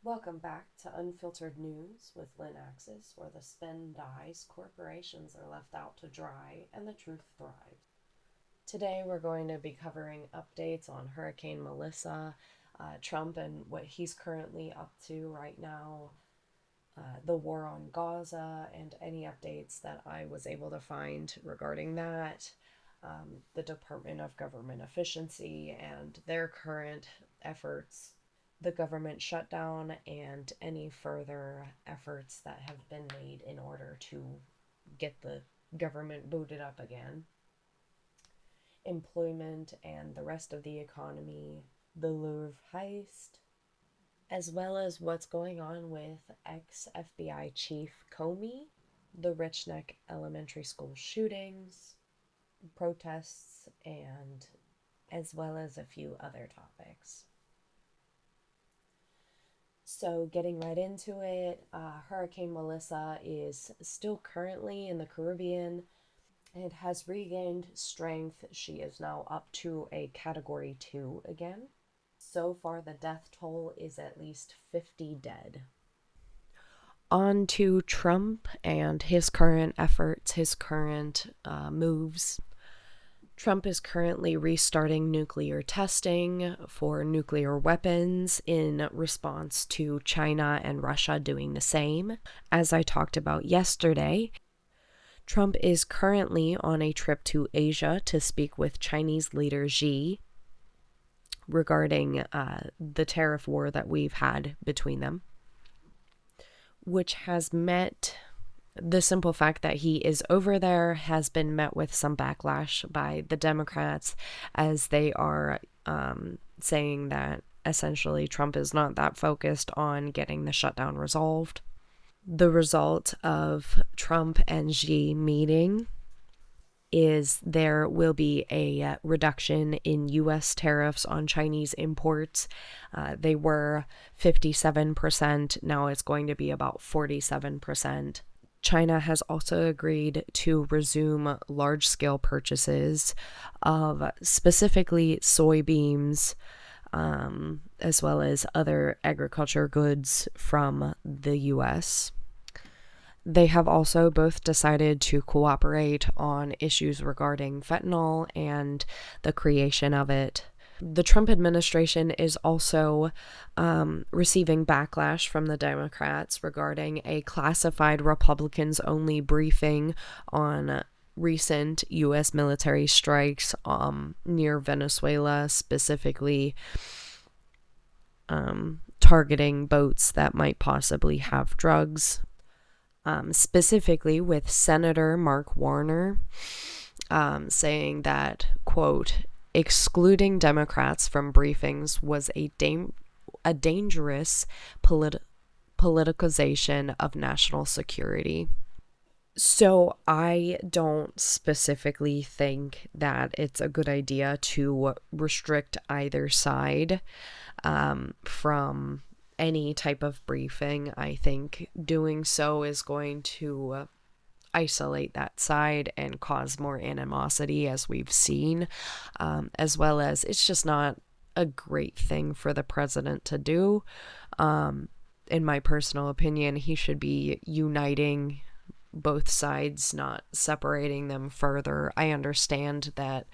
Welcome back to Unfiltered News with Lynn Axis, where the spin dies, corporations are left out to dry, and the truth thrives. Today, we're going to be covering updates on Hurricane Melissa, Trump and what he's currently up to right now, the war on Gaza, and any updates that I was able to find regarding that, the Department of Government Efficiency and their current efforts, the government shutdown, and any further efforts that have been made in order to get the government booted up again, employment and the rest of the economy, the Louvre Heist, as well as what's going on with ex FBI Chief Comey, the Richneck Elementary School shootings, protests, and as well as a few other topics. So, getting right into it, Hurricane Melissa is still currently in the Caribbean. It has regained strength. She is now up to a Category 2 again. So far, the death toll is at least 50 dead. On to Trump and his current efforts, his current moves. Trump is currently restarting nuclear testing for nuclear weapons in response to China and Russia doing the same. As I talked about yesterday, Trump is currently on a trip to Asia to speak with Chinese leader Xi regarding the tariff war that we've had between them, which has met the simple fact that he is over there has been met with some backlash by the Democrats, as they are saying that essentially Trump is not that focused on getting the shutdown resolved. The result of Trump and Xi meeting is there will be a reduction in U.S. tariffs on Chinese imports. They were 57%. Now it's going to be about 47%. China has also agreed to resume large-scale purchases of specifically soybeans, as well as other agriculture goods from the U.S. They have also both decided to cooperate on issues regarding fentanyl and the creation of it. The Trump administration is also receiving backlash from the Democrats regarding a classified Republicans-only briefing on recent U.S. military strikes near Venezuela, specifically targeting boats that might possibly have drugs. Specifically with Senator Mark Warner saying that, quote, excluding Democrats from briefings was a dangerous politicization of national security. So I don't specifically think that it's a good idea to restrict either side from any type of briefing. I think doing so is going to isolate that side and cause more animosity, as we've seen, as well as it's just not a great thing for the president to do. In my personal opinion, he should be uniting both sides, not separating them further. I understand that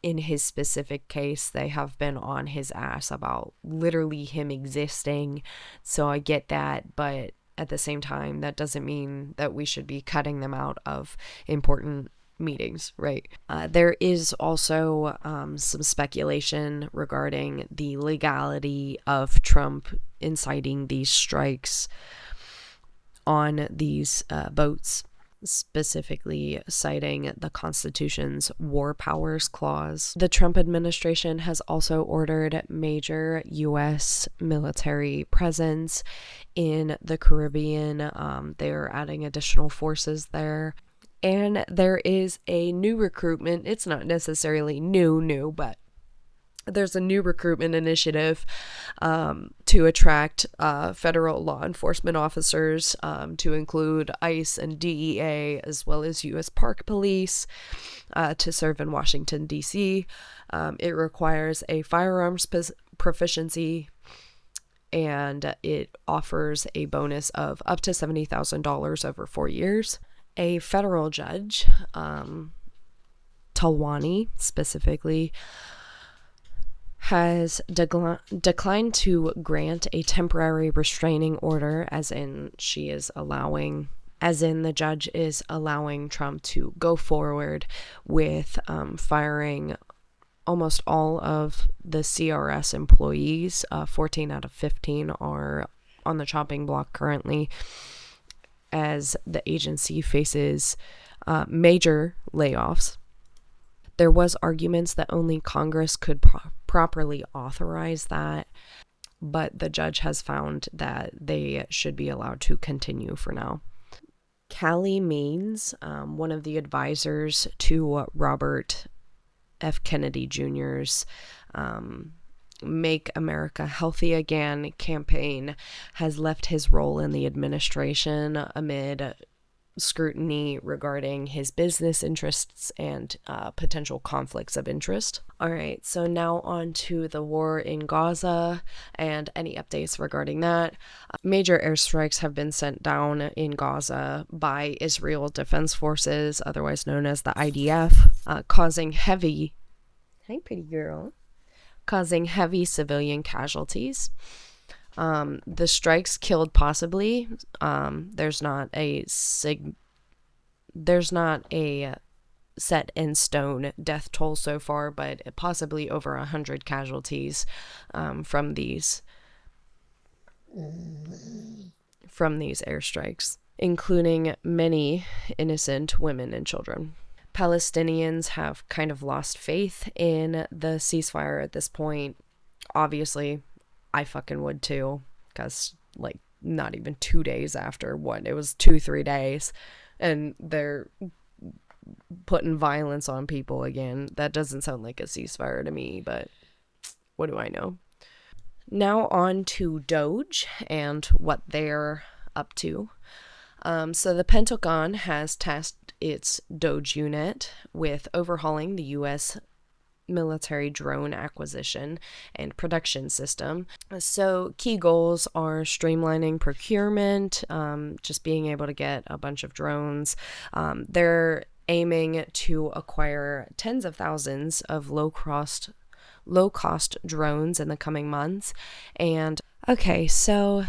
in his specific case, they have been on his ass about literally him existing, so I get that, but at the same time, that doesn't mean that we should be cutting them out of important meetings, right? There is also some speculation regarding the legality of Trump inciting these strikes on these boats, specifically citing the Constitution's War Powers Clause. The Trump administration has also ordered major U.S. military presence in the Caribbean. They're adding additional forces there. And there is a new recruitment. It's not necessarily new, but there's a new recruitment initiative to attract federal law enforcement officers, to include ICE and DEA, as well as U.S. Park Police, to serve in Washington, D.C. It requires a firearms proficiency and it offers a bonus of up to $70,000 over 4 years. A federal judge, Talwani specifically, has declined to grant a temporary restraining order, as in the judge is allowing Trump to go forward with firing almost all of the CRS employees. 14 out of 15 are on the chopping block currently, as the agency faces major layoffs. There was arguments that only Congress could properly authorize that, but the judge has found that they should be allowed to continue for now. Callie Means, one of the advisors to Robert F. Kennedy Jr.'s Make America Healthy Again campaign, has left his role in the administration amid scrutiny regarding his business interests and potential conflicts of interest. All right, so now on to the war in Gaza and any updates regarding that. Major airstrikes have been sent down in Gaza by Israel Defense Forces, otherwise known as the IDF, causing heavy civilian casualties. The strikes killed possibly. There's not a set in stone death toll so far, but possibly over 100 casualties from these airstrikes, including many innocent women and children. Palestinians have kind of lost faith in the ceasefire at this point. Obviously, I fucking would too, because like not even 2 days after, it was 2-3 days, and they're putting violence on people again. That doesn't sound like a ceasefire to me, but what do I know? Now on to DOGE and what they're up to. So the Pentagon has tasked its DOGE unit with overhauling the U.S. military drone acquisition and production system. So key goals are streamlining procurement, just being able to get a bunch of drones. They're aiming to acquire tens of thousands of low-cost drones in the coming months. And okay, so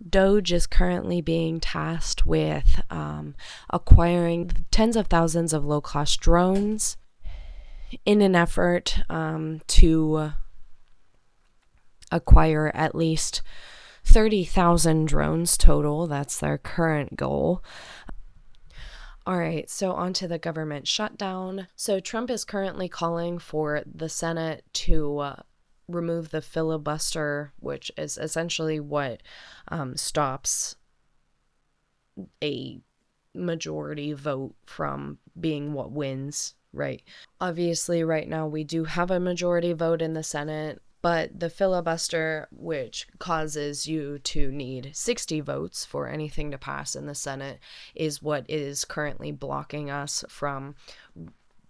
DOGE is currently being tasked with acquiring tens of thousands of low-cost drones in an effort to acquire at least 30,000 drones total. That's their current goal. All right, so on to the government shutdown. So Trump is currently calling for the Senate to remove the filibuster, which is essentially what stops a majority vote from being what wins, right? Obviously, right now we do have a majority vote in the Senate, but the filibuster, which causes you to need 60 votes for anything to pass in the Senate, is what is currently blocking us from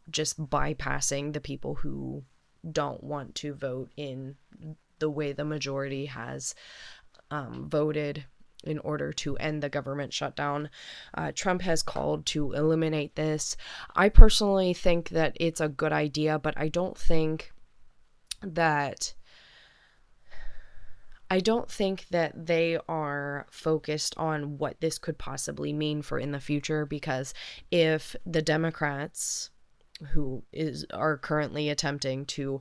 just bypassing the people who don't want to vote in the way the majority has voted in order to end the government shutdown. Trump has called to eliminate this. I personally think that it's a good idea, but I don't think that they are focused on what this could possibly mean for in the future, because if the Democrats who are currently attempting to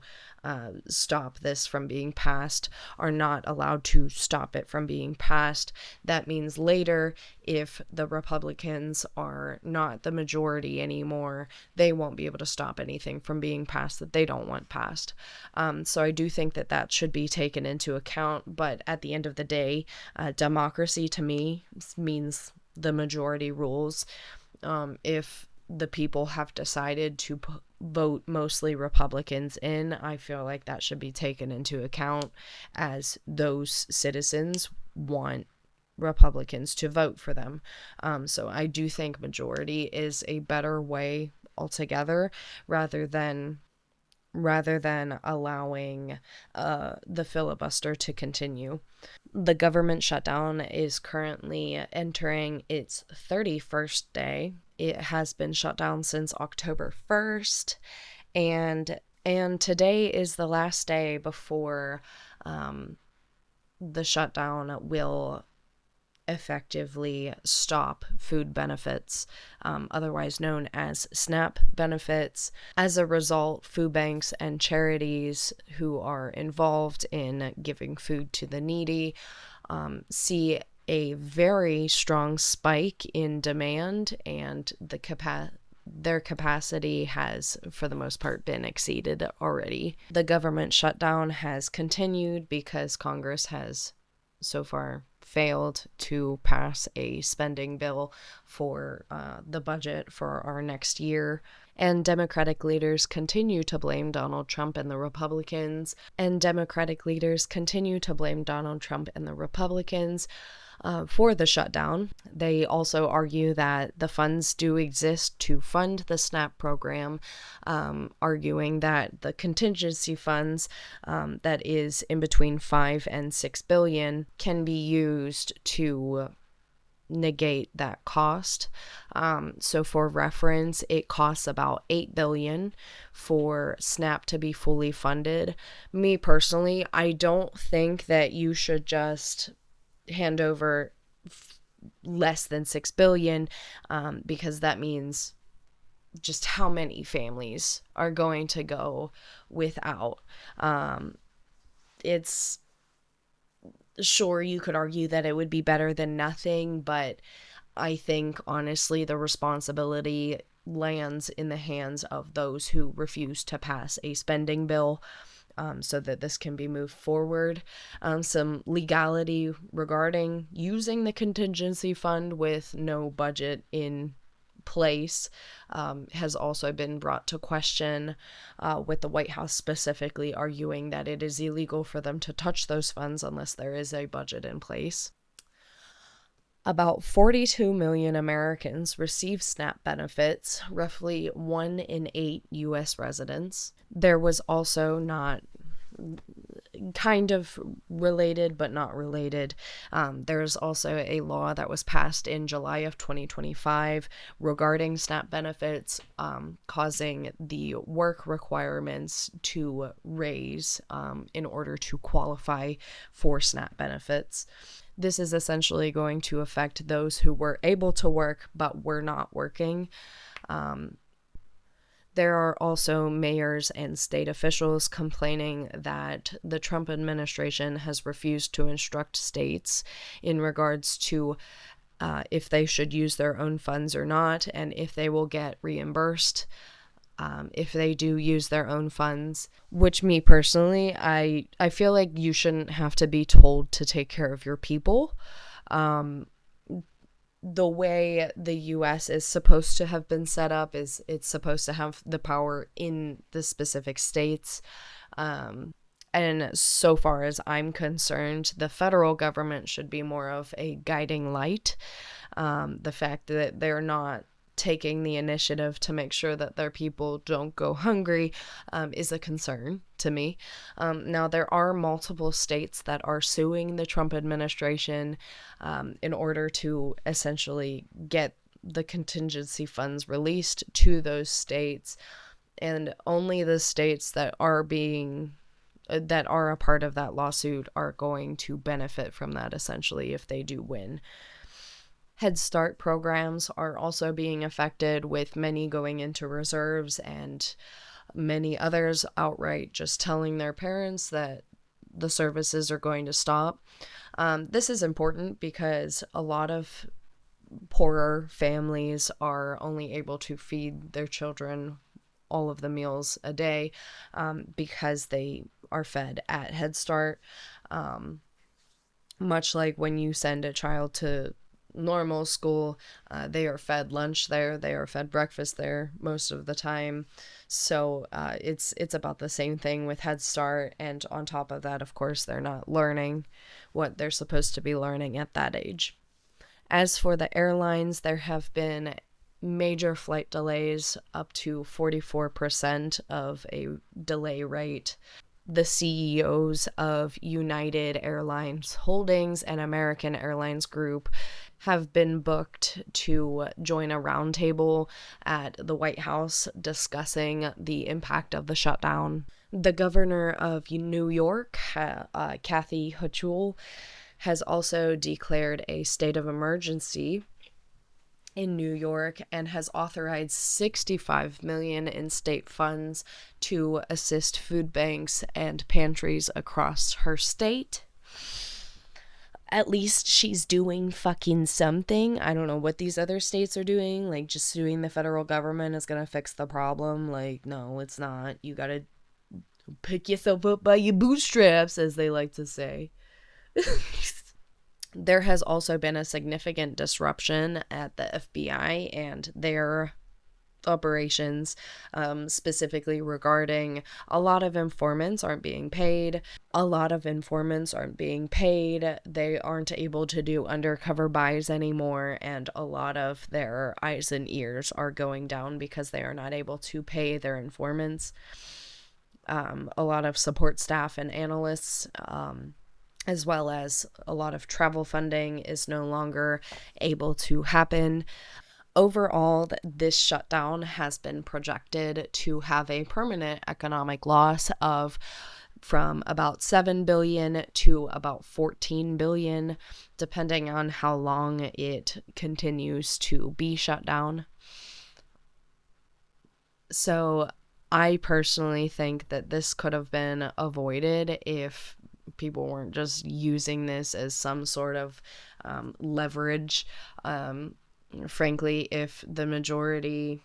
stop this from being passed are not allowed to stop it from being passed, that means later, if the Republicans are not the majority anymore, they won't be able to stop anything from being passed that they don't want passed. So I do think that should be taken into account, but at the end of the day, democracy to me means the majority rules. If the people have decided to vote mostly Republicans in, I feel like that should be taken into account, as those citizens want Republicans to vote for them. So I do think majority is a better way altogether, rather than rather than allowing the filibuster to continue. The government shutdown is currently entering its 31st day. It has been shut down since October 1st, and today is the last day before the shutdown will effectively stop food benefits, otherwise known as SNAP benefits. As a result, food banks and charities who are involved in giving food to the needy see a very strong spike in demand, and their capacity has, for the most part, been exceeded already. The government shutdown has continued because Congress has so far failed to pass a spending bill for the budget for our next year. And Democratic leaders continue to blame Donald Trump and the Republicans. For the shutdown. They also argue that the funds do exist to fund the SNAP program, arguing that the contingency funds, that is in between 5 and 6 billion, can be used to negate that cost. So for reference, it costs about 8 billion for SNAP to be fully funded. Me personally, I don't think that you should just hand over less than 6 billion, because that means just how many families are going to go without. It's sure, you could argue that it would be better than nothing, but I think honestly the responsibility lands in the hands of those who refuse to pass a spending bill, so that this can be moved forward. Some legality regarding using the contingency fund with no budget in place has also been brought to question, with the White House specifically arguing that it is illegal for them to touch those funds unless there is a budget in place. About 42 million Americans receive SNAP benefits, roughly 1 in 8 U.S. residents. There was also kind of related but not related. There's also a law that was passed in July of 2025 regarding SNAP benefits, causing the work requirements to raise in order to qualify for SNAP benefits. This is essentially going to affect those who were able to work but were not working. There are also mayors and state officials complaining that the Trump administration has refused to instruct states in regards to if they should use their own funds or not, and if they will get reimbursed if they do use their own funds. Which, me personally, I feel like you shouldn't have to be told to take care of your people. The way the U.S. is supposed to have been set up is it's supposed to have the power in the specific states. And so far as I'm concerned, the federal government should be more of a guiding light. The fact that they're not taking the initiative to make sure that their people don't go hungry is a concern to me. Now, there are multiple states that are suing the Trump administration in order to essentially get the contingency funds released to those states, and only the states that are a part of that lawsuit are going to benefit from that, essentially, if they do win. Head Start programs are also being affected, with many going into reserves and many others outright just telling their parents that the services are going to stop. This is important because a lot of poorer families are only able to feed their children all of the meals a day because they are fed at Head Start. Much like when you send a child to normal school, they are fed lunch there, they are fed breakfast there most of the time. So it's about the same thing with Head Start, and on top of that, of course, they're not learning what they're supposed to be learning at that age. As for the airlines, there have been major flight delays, up to 44% of a delay rate. The CEOs of United Airlines Holdings and American Airlines Group have been booked to join a roundtable at the White House discussing the impact of the shutdown. The governor of New York, Kathy Hochul, has also declared a state of emergency in New York and has authorized $65 million in state funds to assist food banks and pantries across her state. At least she's doing fucking something. I don't know what these other states are doing. Like, just suing the federal government is gonna fix the problem. Like, no, it's not. You gotta pick yourself up by your bootstraps, as they like to say. There has also been a significant disruption at the FBI and their operations, specifically regarding a lot of informants aren't being paid. They aren't able to do undercover buys anymore, and a lot of their eyes and ears are going down because they are not able to pay their informants. A lot of support staff and analysts, as well as a lot of travel funding, is no longer able to happen. Overall, this shutdown has been projected to have a permanent economic loss of from about $7 billion to about $14 billion, depending on how long it continues to be shut down. So I personally think that this could have been avoided if people weren't just using this as some sort of leverage. Frankly, if the majority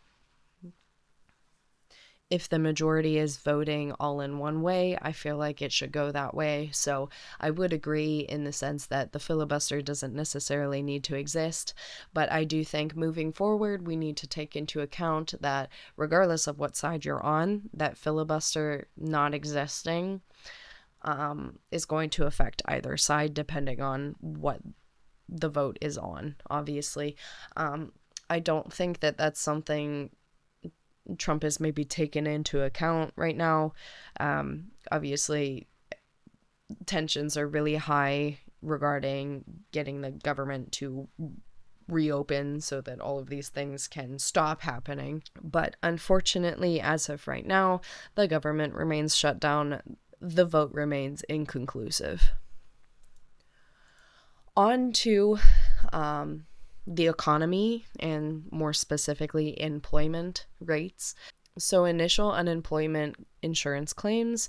is voting all in one way, I feel like it should go that way. So I would agree in the sense that the filibuster doesn't necessarily need to exist, but I do think moving forward, we need to take into account that regardless of what side you're on, that filibuster not existing is going to affect either side depending on what the vote is on, obviously. I don't think that that's something Trump is maybe taken into account right now. Obviously, tensions are really high regarding getting the government to reopen so that all of these things can stop happening. But unfortunately, as of right now, the government remains shut down. The vote remains inconclusive. On to the economy, and more specifically inemployment rates. So initial unemployment insurance claims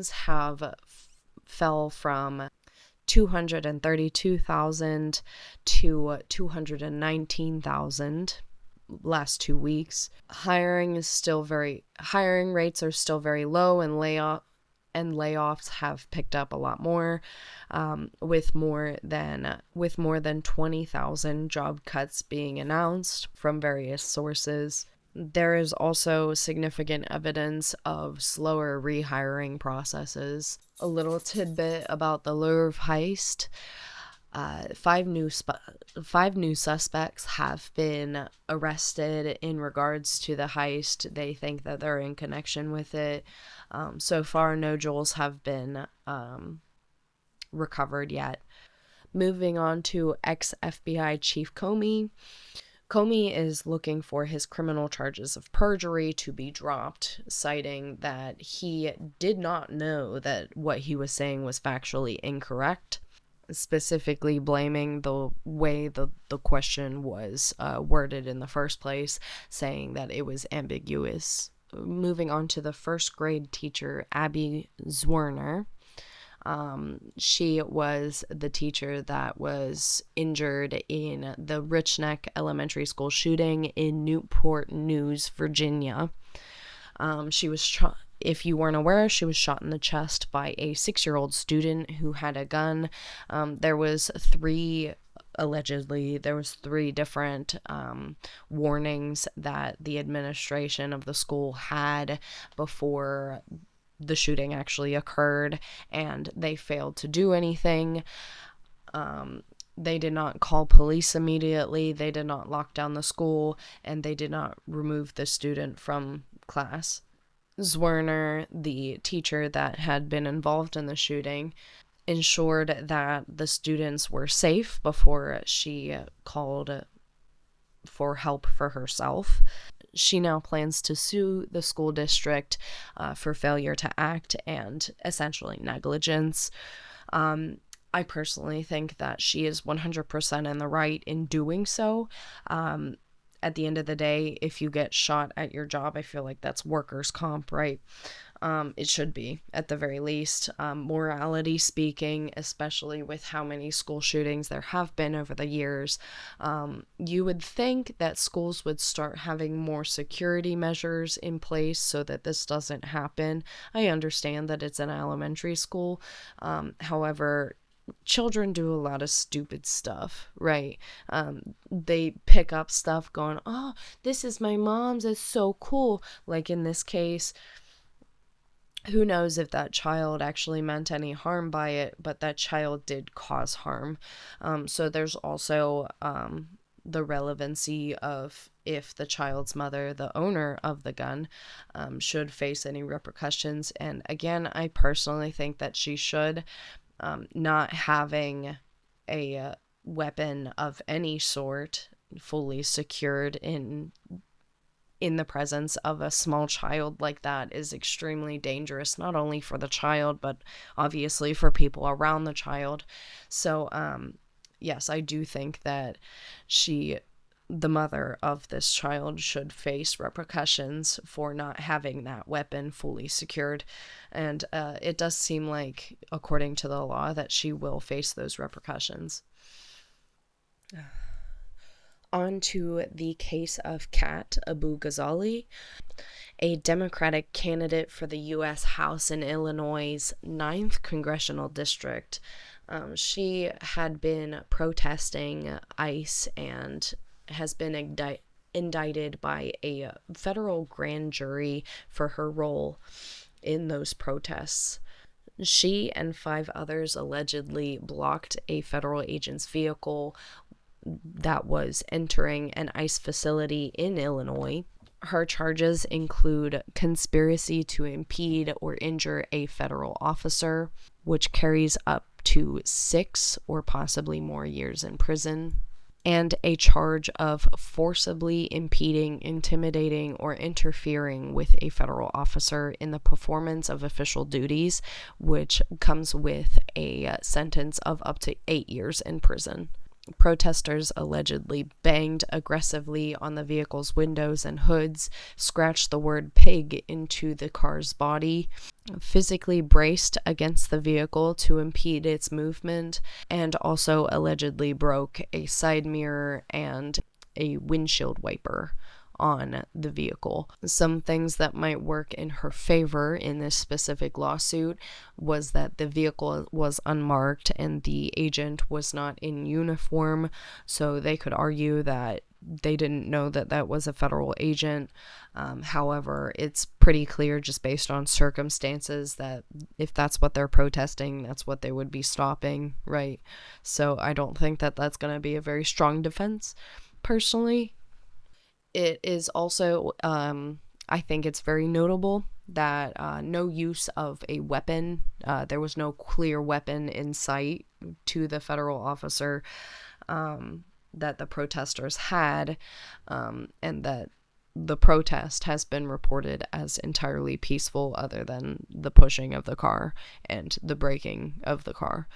have fell from 232,000 to 219,000 last 2 weeks. Hiring rates are still very low, and layoffs have picked up a lot more, with more than 20,000 job cuts being announced from various sources. There is also significant evidence of slower rehiring processes. A little tidbit about the Louvre Heist. Five new suspects have been arrested in regards to the heist. They think that they're in connection with it. So far, no jewels have been recovered yet. Moving on to ex-FBI Chief Comey. Comey is looking for his criminal charges of perjury to be dropped, citing that he did not know that what he was saying was factually incorrect, specifically blaming the way the question was worded in the first place, saying that it was ambiguous. Moving on to the first grade teacher, Abughazaleh. She was the teacher that was injured in the Richneck Elementary School shooting in Newport News, Virginia. She was if you weren't aware, she was shot in the chest by a 6-year-old student who had a gun. There was three different warnings that the administration of the school had before the shooting actually occurred, and they failed to do anything. They did not call police immediately, they did not lock down the school, and they did not remove the student from class. Zwerner, the teacher that had been involved in the shooting, ensured that the students were safe before she called for help for herself. She now plans to sue the school district for failure to act and essentially negligence. I personally think that she is 100% in the right in doing so. At the end of the day, if you get shot at your job, I feel like that's workers' comp, right? It should be, at the very least. Morality speaking, especially with how many school shootings there have been over the years, you would think that schools would start having more security measures in place so that this doesn't happen. I understand that it's an elementary school. However, children do a lot of stupid stuff, right? They pick up stuff going, oh, this is my mom's, it's so cool. Like in this case, who knows if that child actually meant any harm by it, but that child did cause harm. So there's also the relevancy of if the child's mother, the owner of the gun, should face any repercussions. And again, I personally think that she should. Not having a weapon of any sort fully secured in the presence of a small child like that is extremely dangerous, not only for the child, but obviously for people around the child. So, yes, I do think that the mother of this child, should face repercussions for not having that weapon fully secured. And it does seem like, according to the law, that she will face those repercussions. On to the case of Kat Abughazaleh, a Democratic candidate for the U.S. House in Illinois' 9th Congressional District. She had been protesting ICE and has been indicted by a federal grand jury for her role in those protests. She and 5 others allegedly blocked a federal agent's vehicle that was entering an ICE facility in Illinois. Her charges include conspiracy to impede or injure a federal officer, which carries up to 6 or possibly more years in prison, and a charge of forcibly impeding, intimidating, or interfering with a federal officer in the performance of official duties, which comes with a sentence of up to 8 years in prison. Protesters allegedly banged aggressively on the vehicle's windows and hoods, scratched the word pig into the car's body, physically braced against the vehicle to impede its movement, and also allegedly broke a side mirror and a windshield wiper on the vehicle. Some things that might work in her favor in this specific lawsuit was that the vehicle was unmarked and the agent was not in uniform, so they could argue that they didn't know that that was a federal agent. However, it's pretty clear just based on circumstances that if that's what they're protesting, that's what they would be stopping, right? So I don't think that that's going to be a very strong defense, personally. It is also, I think it's very notable that no use of a weapon, there was no clear weapon in sight to the federal officer that the protesters had, and that the protest has been reported as entirely peaceful other than the pushing of the car and the braking of the car.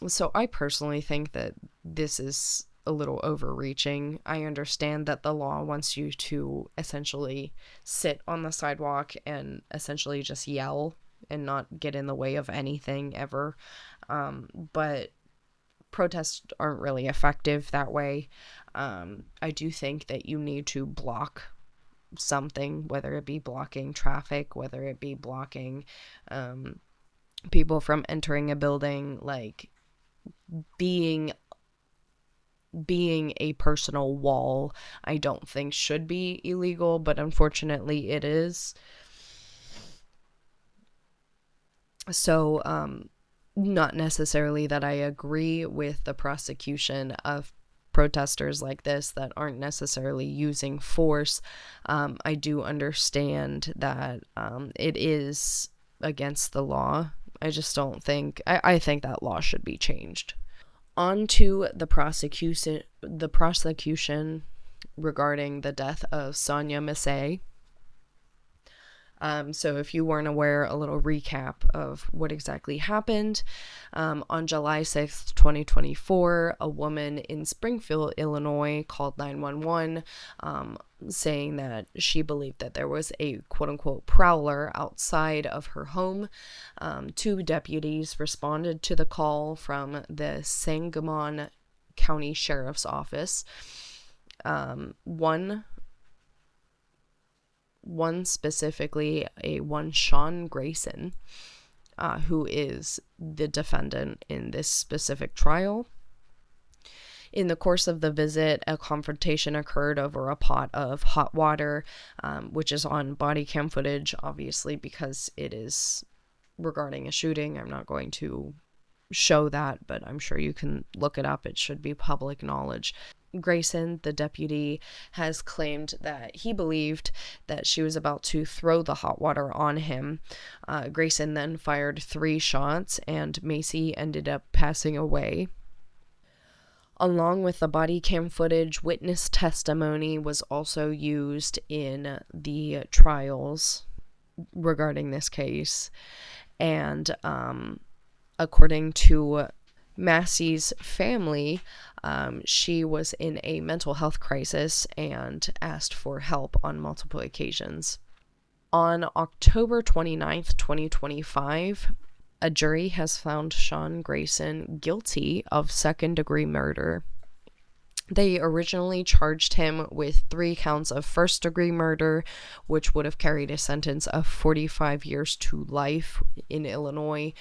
So I personally think that this is a little overreaching. I understand that the law wants you to essentially sit on the sidewalk and essentially just yell and not get in the way of anything ever. But protests aren't really effective that way. I do think that you need to block something, whether it be blocking traffic, whether it be blocking people from entering a building, like being a personal wall, I don't think should be illegal, but unfortunately it is. So, Not necessarily that I agree with the prosecution of protesters like this that aren't necessarily using force. I do understand that it is against the law. I just don't think, I think that law should be changed. On to the prosecution regarding the death of Sonya Massey. So if you weren't aware, a little recap of what exactly happened. On July 6th, 2024, a woman in Springfield, Illinois called 911, saying that she believed that there was a quote-unquote prowler outside of her home. Two deputies responded to the call from the Sangamon County Sheriff's Office. One specifically, one Sean Grayson, who is the defendant in this specific trial. In the course of the visit, a confrontation occurred over a pot of hot water, which is on body cam footage, obviously, because it is regarding a shooting. I'm not going to show that, but I'm sure you can look it up. It should be public knowledge. Grayson, the deputy, has claimed that he believed that she was about to throw the hot water on him. Grayson then fired 3 shots, and Massey ended up passing away. Along with the body cam footage, witness testimony was also used in the trials regarding this case. And according to Massey's family, she was in a mental health crisis and asked for help on multiple occasions. On October 29th, 2025, a jury has found Sean Grayson guilty of second-degree murder. They originally charged him with 3 counts of first-degree murder, which would have carried a sentence of 45 years to life in Illinois.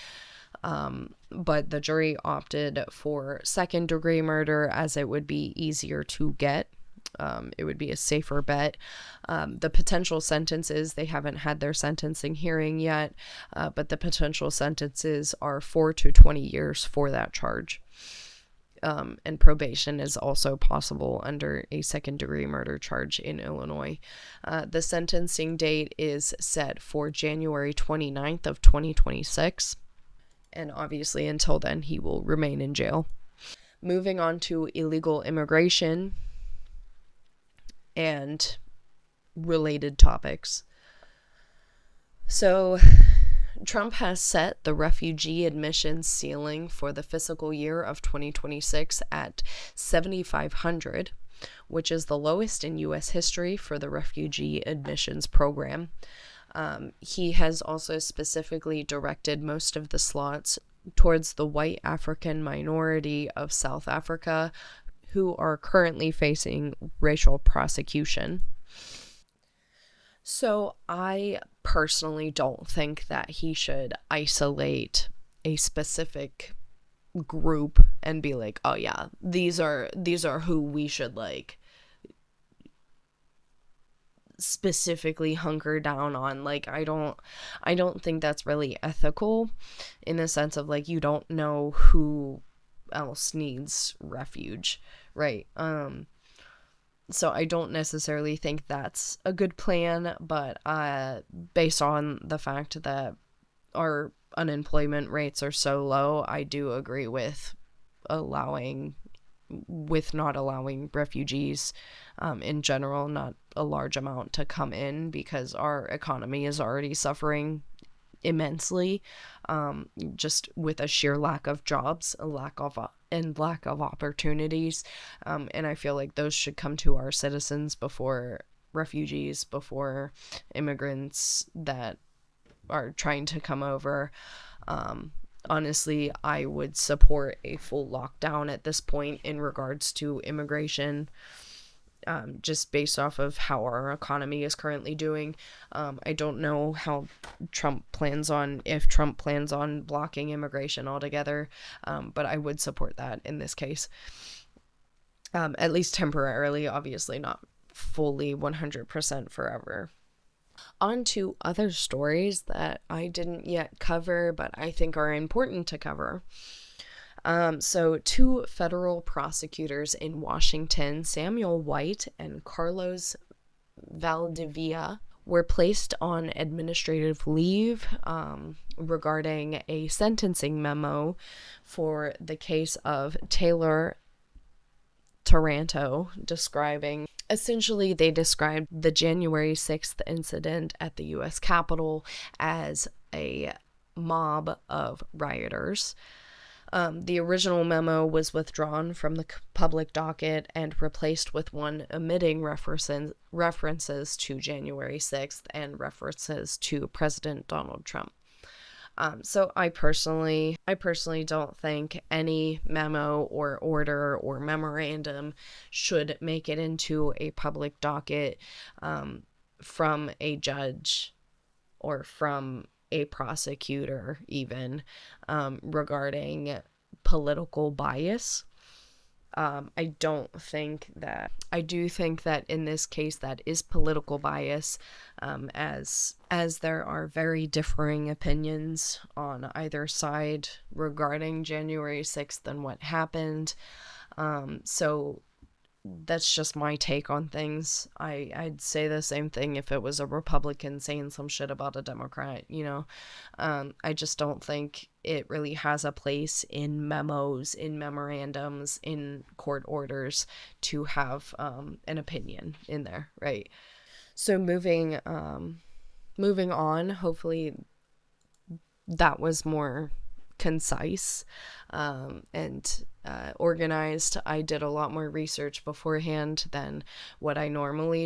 But the jury opted for second-degree murder as it would be easier to get. It would be a safer bet. The potential sentences, they haven't had their sentencing hearing yet, but the potential sentences are 4 to 20 years for that charge. And probation is also possible under a second-degree murder charge in Illinois. The sentencing date is set for January 29th of 2026. And obviously, until then, he will remain in jail. Moving on to illegal immigration and related topics. So, Trump has set the refugee admissions ceiling for the fiscal year of 2026 at 7,500, which is the lowest in U.S. history for the refugee admissions program. He has also specifically directed most of the slots towards the white African minority of South Africa, who are currently facing racial prosecution. So I personally don't think that he should isolate a specific group and be like, oh yeah, these are who we should like specifically hunker down on. Like, I don't think that's really ethical, in the sense of like, you don't know who else needs refuge, right? So I don't necessarily think that's a good plan, but based on the fact that our unemployment rates are so low, I do agree with not allowing refugees in general, not a large amount, to come in, because our economy is already suffering immensely, just with a sheer lack of jobs, a lack of opportunities, and I feel like those should come to our citizens before refugees, before immigrants that are trying to come over. Honestly, I would support a full lockdown at this point in regards to immigration, just based off of how our economy is currently doing. I don't know how if Trump plans on blocking immigration altogether, but I would support that in this case. At least temporarily, obviously not fully 100% forever. On to other stories that I didn't yet cover, but I think are important to cover. So, two federal prosecutors in Washington, Samuel White and Carlos Valdivia, were placed on administrative leave regarding a sentencing memo for the case of Taylor Taranto, essentially, they described the January 6th incident at the U.S. Capitol as a mob of rioters. The original memo was withdrawn from the public docket and replaced with one omitting references to January 6th and references to President Donald Trump. So I personally don't think any memo or order or memorandum should make it into a public docket from a judge or from a prosecutor even regarding political bias. I do think that in this case that is political bias, as there are very differing opinions on either side regarding January 6th and what happened. So that's just my take on things. I'd say the same thing if it was a Republican saying some shit about a Democrat, you know. I just don't think it really has a place in memos, in memorandums, in court orders to have an opinion in there, right? So moving on, hopefully that was more concise and organized. I did a lot more research beforehand than what I normally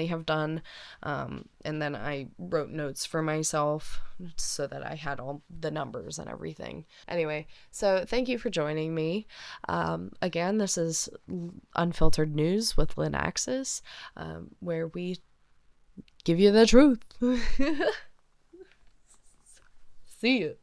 have done, and then I wrote notes for myself so that I had all the numbers and everything. Anyway, so thank you for joining me. Again, this is Unfiltered News with Lynn Axis, where we give you the truth. See you.